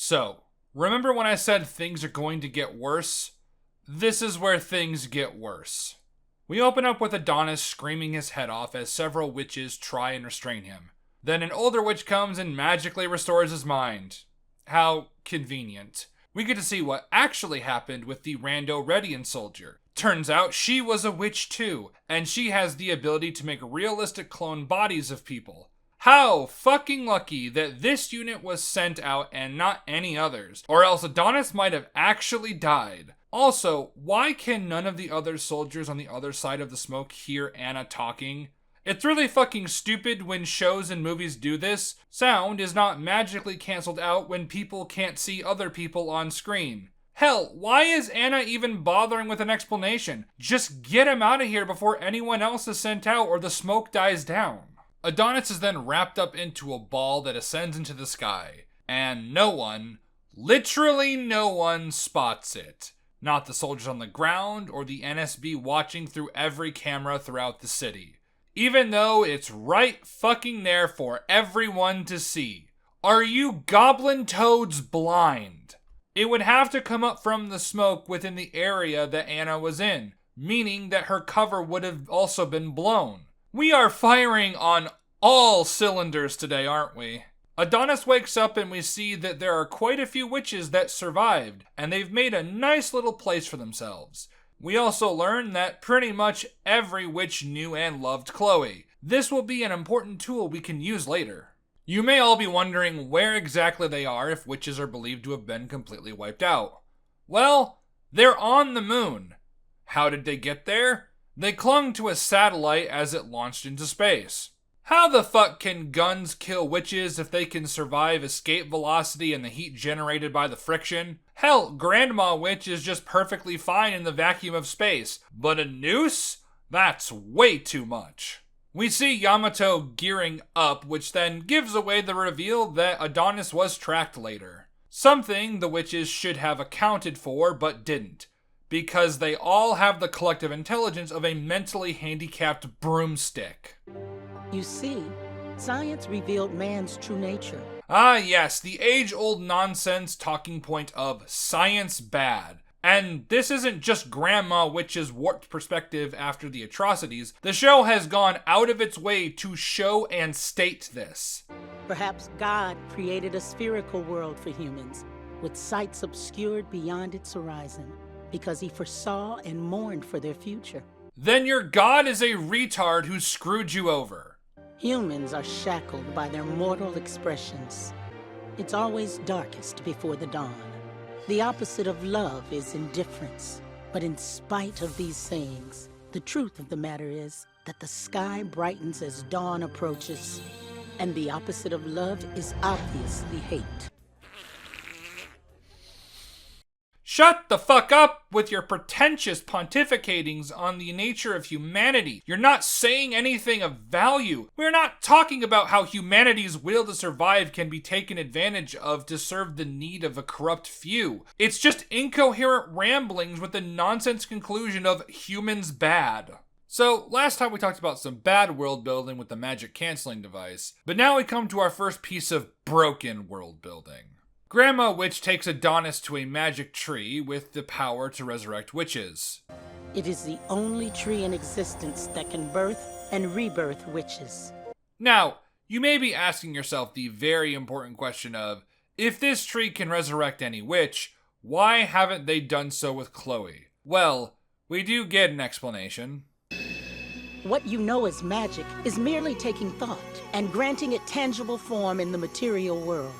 So, remember when I said things are going to get worse? This is where things get worse. We open up with Adonis screaming his head off as several witches try and restrain him. Then an older witch comes and magically restores his mind. How convenient. We get to see what actually happened with the rando Redian soldier. Turns out she was a witch too, and she has the ability to make realistic clone bodies of people. How fucking lucky that this unit was sent out and not any others, or else Adonis might have actually died. Also, why can none of the other soldiers on the other side of the smoke hear Anna talking? It's really fucking stupid when shows and movies do this. Sound is not magically cancelled out when people can't see other people on screen. Hell, why is Anna even bothering with an explanation? Just get him out of here before anyone else is sent out or the smoke dies down. Adonis is then wrapped up into a ball that ascends into the sky, and no one, literally no one, spots it. Not the soldiers on the ground or the NSB watching through every camera throughout the city. Even though it's right fucking there for everyone to see. Are you goblin toads blind? It would have to come up from the smoke within the area that Anna was in, meaning that her cover would have also been blown. We are firing on all cylinders today, aren't we? Adonis wakes up and we see that there are quite a few witches that survived, and they've made a nice little place for themselves. We also learn that pretty much every witch knew and loved Chloe. This will be an important tool we can use later. You may all be wondering where exactly they are if witches are believed to have been completely wiped out. Well, they're on the moon. How did they get there? They clung to a satellite as it launched into space. How the fuck can guns kill witches if they can survive escape velocity and the heat generated by the friction? Hell, Grandma Witch is just perfectly fine in the vacuum of space, but a noose? That's way too much. We see Yamato gearing up, which then gives away the reveal that Adonis was tracked later. Something the witches should have accounted for, but didn't, because they all have the collective intelligence of a mentally handicapped broomstick. You see, science revealed man's true nature. Ah yes, the age-old nonsense talking point of science bad. And this isn't just Grandma Witch's warped perspective after the atrocities. The show has gone out of its way to show and state this. Perhaps God created a spherical world for humans, with sights obscured beyond its horizon, because he foresaw and mourned for their future. Then your God is a retard who screwed you over. Humans are shackled by their mortal expressions. It's always darkest before the dawn. The opposite of love is indifference. But in spite of these sayings, the truth of the matter is that the sky brightens as dawn approaches, and the opposite of love is obviously hate. Shut the fuck up with your pretentious pontificatings on the nature of humanity. You're not saying anything of value. We're not talking about how humanity's will to survive can be taken advantage of to serve the need of a corrupt few. It's just incoherent ramblings with the nonsense conclusion of humans bad. So, last time we talked about some bad world building with the magic canceling device, but now we come to our first piece of broken world building. Grandma Witch takes Adonis to a magic tree with the power to resurrect witches. It is the only tree in existence that can birth and rebirth witches. Now, you may be asking yourself the very important question of, if this tree can resurrect any witch, why haven't they done so with Chloe? Well, we do get an explanation. What you know as magic is merely taking thought and granting it tangible form in the material world.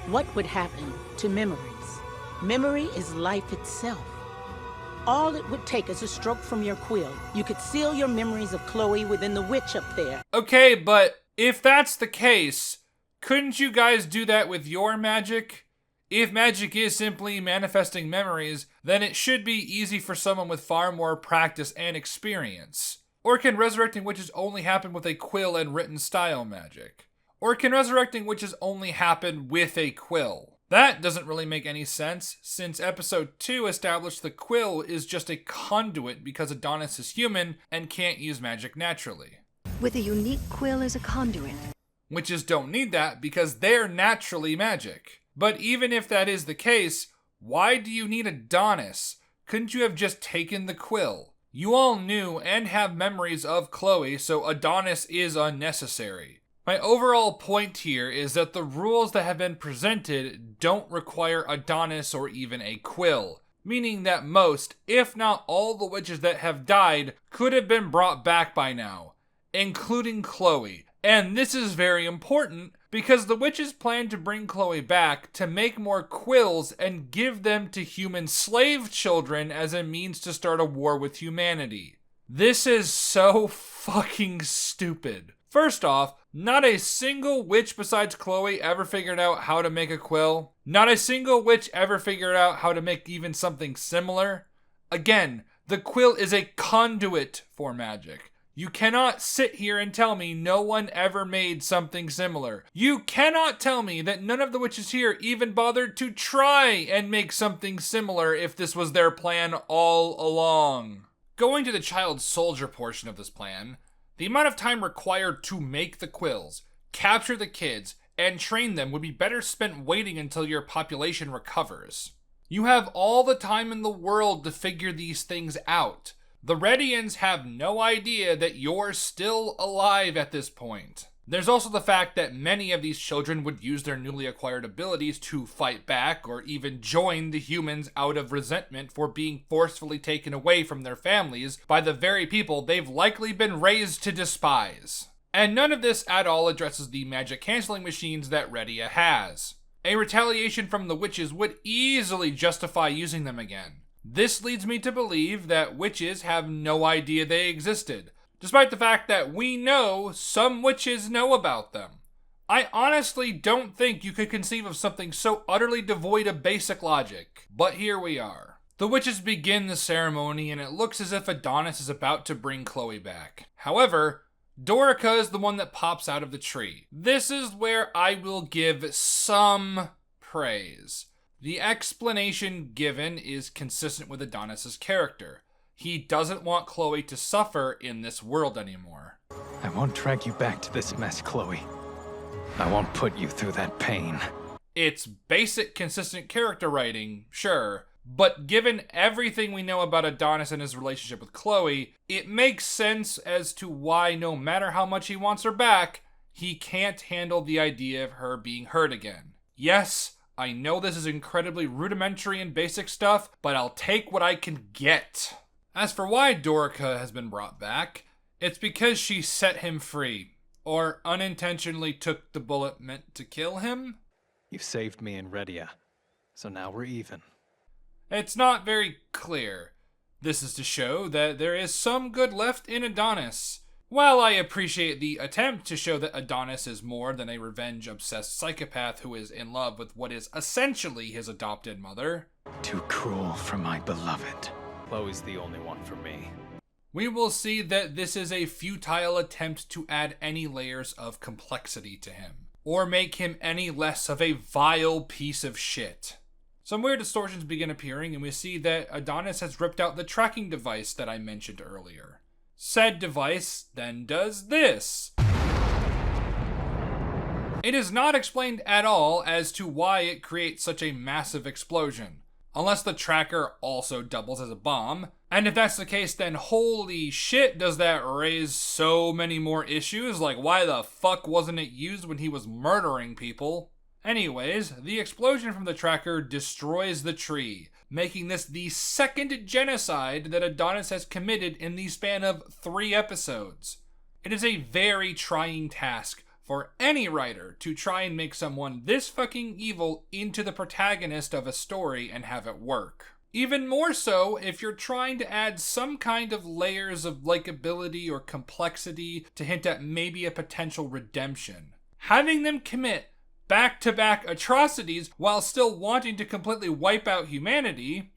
What would happen to memories? Memory is life itself. All it would take is a stroke from your quill. You could seal your memories of Chloe within the witch up there. Okay, but if that's the case, couldn't you guys do that with your magic? If magic is simply manifesting memories, then it should be easy for someone with far more practice and experience. Or can resurrecting witches only happen with a quill and written style magic? Or can resurrecting witches only happen with a quill? That doesn't really make any sense, since episode 2 established the quill is just a conduit because Adonis is human and can't use magic naturally. With a unique quill as a conduit. Witches don't need that because they're naturally magic. But even if that is the case, why do you need Adonis? Couldn't you have just taken the quill? You all knew and have memories of Chloe, so Adonis is unnecessary. My overall point here is that the rules that have been presented don't require Adonis or even a quill, meaning that most, if not all the witches that have died could have been brought back by now, including Chloe. And this is very important because the witches plan to bring Chloe back to make more quills and give them to human slave children as a means to start a war with humanity. This is so fucking stupid. First off, not a single witch besides Chloe ever figured out how to make a quill. Not a single witch ever figured out how to make even something similar. Again, the quill is a conduit for magic. You cannot sit here and tell me no one ever made something similar. You cannot tell me that none of the witches here even bothered to try and make something similar if this was their plan all along. Going to the child soldier portion of this plan, the amount of time required to make the quills, capture the kids, and train them would be better spent waiting until your population recovers. You have all the time in the world to figure these things out. The Redians have no idea that you're still alive at this point. There's also the fact that many of these children would use their newly acquired abilities to fight back or even join the humans out of resentment for being forcefully taken away from their families by the very people they've likely been raised to despise. And none of this at all addresses the magic canceling machines that Redia has. A retaliation from the witches would easily justify using them again. This leads me to believe that witches have no idea they existed, despite the fact that we know some witches know about them. I honestly don't think you could conceive of something so utterly devoid of basic logic, but here we are. The witches begin the ceremony and it looks as if Adonis is about to bring Chloe back. However, Dorica is the one that pops out of the tree. This is where I will give some praise. The explanation given is consistent with Adonis's character. He doesn't want Chloe to suffer in this world anymore. I won't drag you back to this mess, Chloe. I won't put you through that pain. It's basic, consistent character writing, sure, but given everything we know about Adonis and his relationship with Chloe, it makes sense as to why no matter how much he wants her back, he can't handle the idea of her being hurt again. Yes, I know this is incredibly rudimentary and basic stuff, but I'll take what I can get. As for why Dorica has been brought back, it's because she set him free, or unintentionally took the bullet meant to kill him. You've saved me in Redia, so now we're even. It's not very clear. This is to show that there is some good left in Adonis. While I appreciate the attempt to show that Adonis is more than a revenge-obsessed psychopath who is in love with what is essentially his adopted mother. Too cruel for my beloved. Chloe's the only one for me. We will see that this is a futile attempt to add any layers of complexity to him, or make him any less of a vile piece of shit. Some weird distortions begin appearing, and we see that Adonis has ripped out the tracking device that I mentioned earlier. Said device then does this. It is not explained at all as to why it creates such a massive explosion, unless the tracker also doubles as a bomb. And if that's the case, then holy shit, does that raise so many more issues? Like, why the fuck wasn't it used when he was murdering people? Anyways, the explosion from the tracker destroys the tree, making this the second genocide that Adonis has committed in the span of 3 episodes. It is a very trying task for any writer to try and make someone this fucking evil into the protagonist of a story and have it work. Even more so if you're trying to add some kind of layers of likability or complexity to hint at maybe a potential redemption. Having them commit back-to-back atrocities while still wanting to completely wipe out humanity,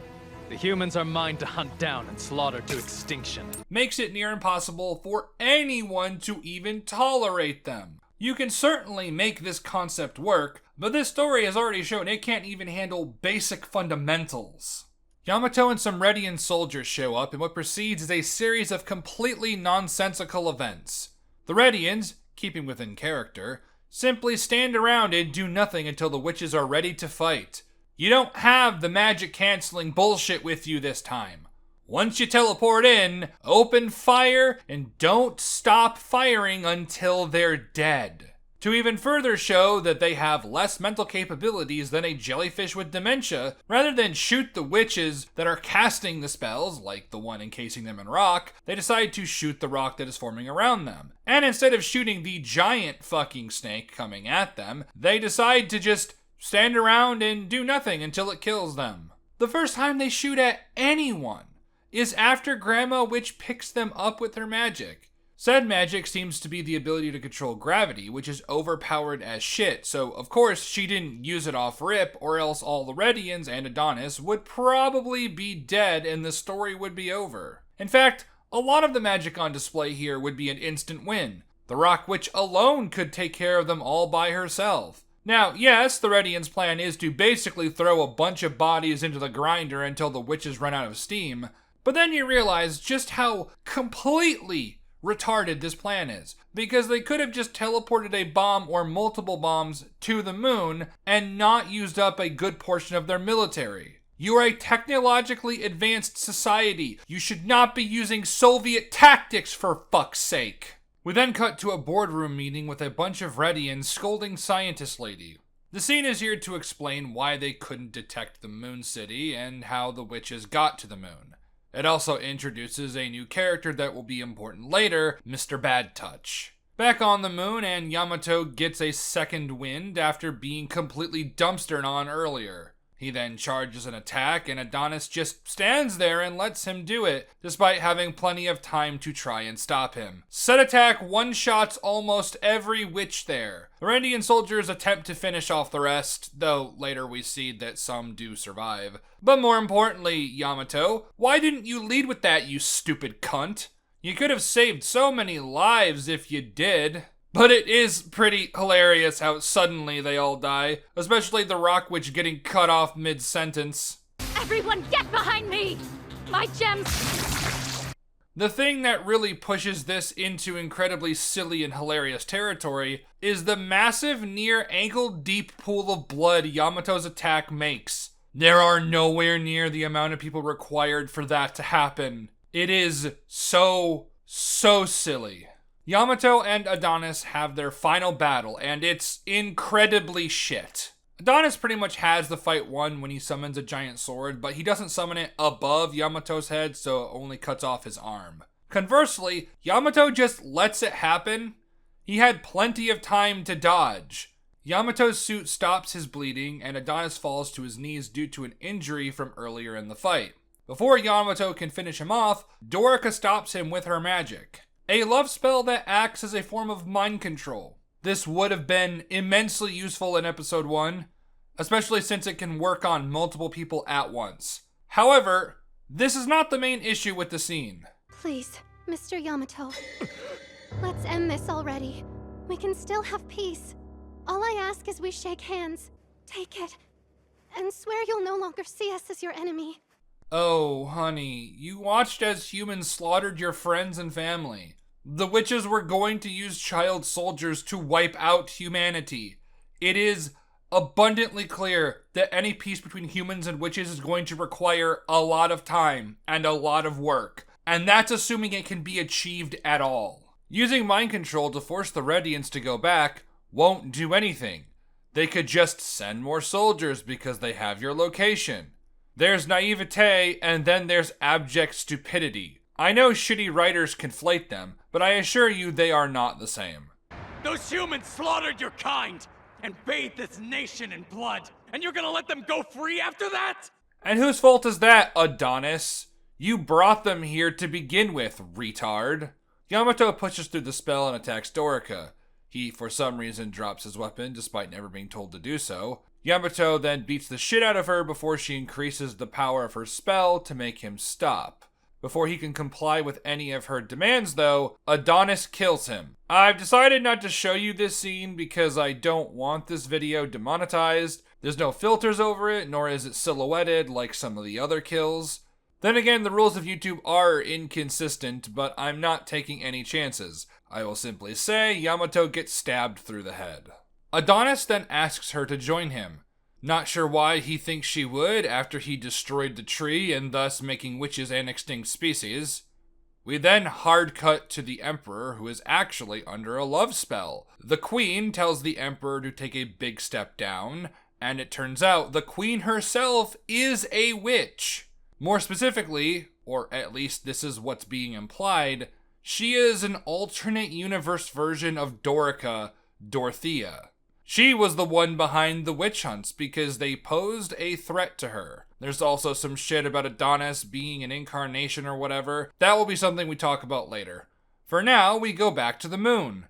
The humans are mine to hunt down and slaughter to extinction. Makes it near impossible for anyone to even tolerate them. You can certainly make this concept work, but this story has already shown it can't even handle basic fundamentals. Yamato and some Redian soldiers show up, and what proceeds is a series of completely nonsensical events. The Redians, keeping within character, Simply stand around and do nothing until the witches are ready to fight. You don't have the magic canceling bullshit with you this time. Once you teleport in, open fire and don't stop firing until they're dead. To even further show that they have less mental capabilities than a jellyfish with dementia, rather than shoot the witches that are casting the spells, like the one encasing them in rock, they decide to shoot the rock that is forming around them. And instead of shooting the giant fucking snake coming at them, they decide to just stand around and do nothing until it kills them. The first time they shoot at anyone is after Grandma Witch picks them up with her magic. Said magic seems to be the ability to control gravity, which is overpowered as shit, so of course she didn't use it off rip, or else all the Redians and Adonis would probably be dead and the story would be over. In fact, a lot of the magic on display here would be an instant win. The Rock Witch alone could take care of them all by herself. Now, yes, the Redians' plan is to basically throw a bunch of bodies into the grinder until the witches run out of steam, but then you realize just how completely retarded this plan is, because they could have just teleported a bomb or multiple bombs to the moon and not used up a good portion of their military. You are a technologically advanced society. You should not be using Soviet tactics, for fuck's sake. We then cut to a boardroom meeting with a bunch of Redians scolding Scientist Lady. The scene is here to explain why they couldn't detect the moon city and how the witches got to the moon. It also introduces a new character that will be important later, Mr. Bad Touch. Back on the moon, and Yamato gets a second wind after being completely dumpstered on earlier. He then charges an attack, and Adonis just stands there and lets him do it, despite having plenty of time to try and stop him. Said attack one-shots almost every witch there. The Redian soldiers attempt to finish off the rest, though later we see that some do survive. But more importantly, Yamato, why didn't you lead with that, you stupid cunt? You could have saved so many lives if you did. But it is pretty hilarious how suddenly they all die, especially the Rock Witch getting cut off mid-sentence. Everyone get behind me! My gems! The thing that really pushes this into incredibly silly and hilarious territory is the massive near ankle-deep pool of blood Yamato's attack makes. There are nowhere near the amount of people required for that to happen. It is so silly. Yamato and Adonis have their final battle, and it's incredibly shit. Adonis pretty much has the fight won when he summons a giant sword, but he doesn't summon it above Yamato's head, so it only cuts off his arm. Conversely, Yamato just lets it happen. He had plenty of time to dodge. Yamato's suit stops his bleeding, and Adonis falls to his knees due to an injury from earlier in the fight. Before Yamato can finish him off, Dorica stops him with her magic. A love spell that acts as a form of mind control. This would have been immensely useful in episode 1, especially since it can work on multiple people at once. However, this is not the main issue with the scene. Please, Mr. Yamato. Let's end this already. We can still have peace. All I ask is we shake hands, take it, and swear you'll no longer see us as your enemy. Oh, honey, you watched as humans slaughtered your friends and family. The witches were going to use child soldiers to wipe out humanity. It is abundantly clear that any peace between humans and witches is going to require a lot of time and a lot of work, and that's assuming it can be achieved at all. Using mind control to force the Redians to go back won't do anything. They could just send more soldiers because they have your location. There's naivete, and then there's abject stupidity. I know shitty writers conflate them, but I assure you they are not the same. Those humans slaughtered your kind and bathed this nation in blood, and you're gonna let them go free after that? And whose fault is that, Adonis? You brought them here to begin with, retard. Yamato pushes through the spell and attacks Dorica. He, for some reason, drops his weapon despite never being told to do so. Yamato then beats the shit out of her before she increases the power of her spell to make him stop. Before he can comply with any of her demands, though, Adonis kills him. I've decided not to show you this scene because I don't want this video demonetized. There's no filters over it, nor is it silhouetted like some of the other kills. Then again, the rules of YouTube are inconsistent, but I'm not taking any chances. I will simply say Yamato gets stabbed through the head. Adonis then asks her to join him. Not sure why he thinks she would after he destroyed the tree and thus making witches an extinct species. We then hard cut to the Emperor, who is actually under a love spell. The Queen tells the Emperor to take a big step down, and it turns out the Queen herself is a witch. More specifically, or at least this is what's being implied, she is an alternate universe version of Dorica, Dorothea. She was the one behind the witch hunts because they posed a threat to her. There's also some shit about Adonis being an incarnation or whatever. That will be something we talk about later. For now, we go back to the moon.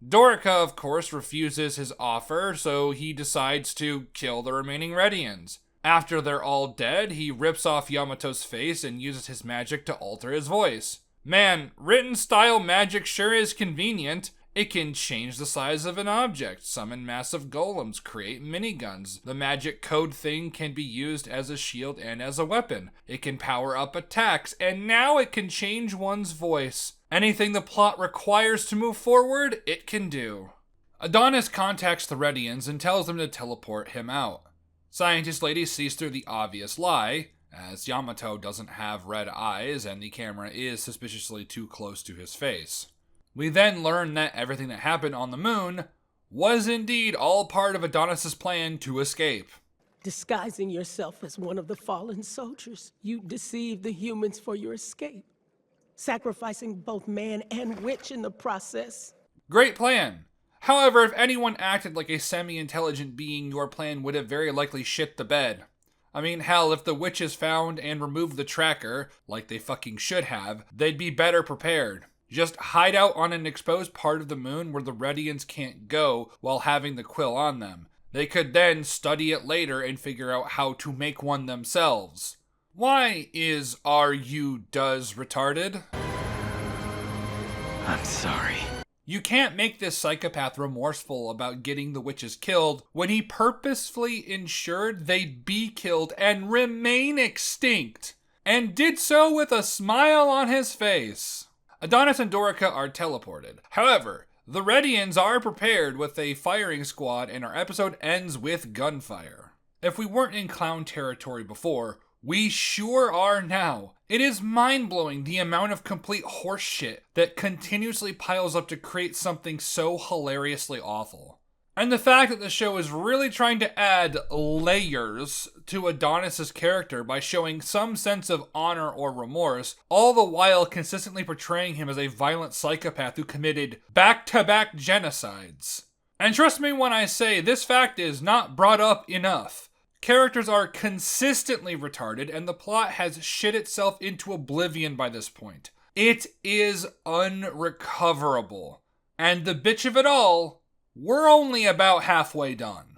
Dorica, of course, refuses his offer, so he decides to kill the remaining Redians. After they're all dead, he rips off Yamato's face and uses his magic to alter his voice. Man, written style magic sure is convenient. It can change the size of an object, summon massive golems, create miniguns. The magic code thing can be used as a shield and as a weapon. It can power up attacks, and now it can change one's voice. Anything the plot requires to move forward, it can do. Adonis contacts the Redians and tells them to teleport him out. Scientist Lady sees through the obvious lie, as Yamato doesn't have red eyes and the camera is suspiciously too close to his face. We then learn that everything that happened on the moon was indeed all part of Adonis' plan to escape. Disguising yourself as one of the fallen soldiers, you deceived the humans for your escape, sacrificing both man and witch in the process. Great plan. However, if anyone acted like a semi-intelligent being, your plan would have very likely shit the bed. I mean, hell, if the witches found and removed the tracker, like they fucking should have, they'd be better prepared. Just hide out on an exposed part of the moon where the Redians can't go while having the quill on them. They could then study it later and figure out how to make one themselves. Why is does retarded? I'm sorry. You can't make this psychopath remorseful about getting the witches killed when he purposefully ensured they'd be killed and remain extinct, and did so with a smile on his face. Adonis and Dorica are teleported. However, the Redians are prepared with a firing squad and our episode ends with gunfire. If we weren't in clown territory before, we sure are now. It is mind-blowing the amount of complete horseshit that continuously piles up to create something so hilariously awful. And the fact that the show is really trying to add layers to Adonis' character by showing some sense of honor or remorse, all the while consistently portraying him as a violent psychopath who committed back-to-back genocides. And trust me when I say this fact is not brought up enough. Characters are consistently retarded and the plot has shit itself into oblivion by this point. It is unrecoverable. And the bitch of it all, we're only about halfway done.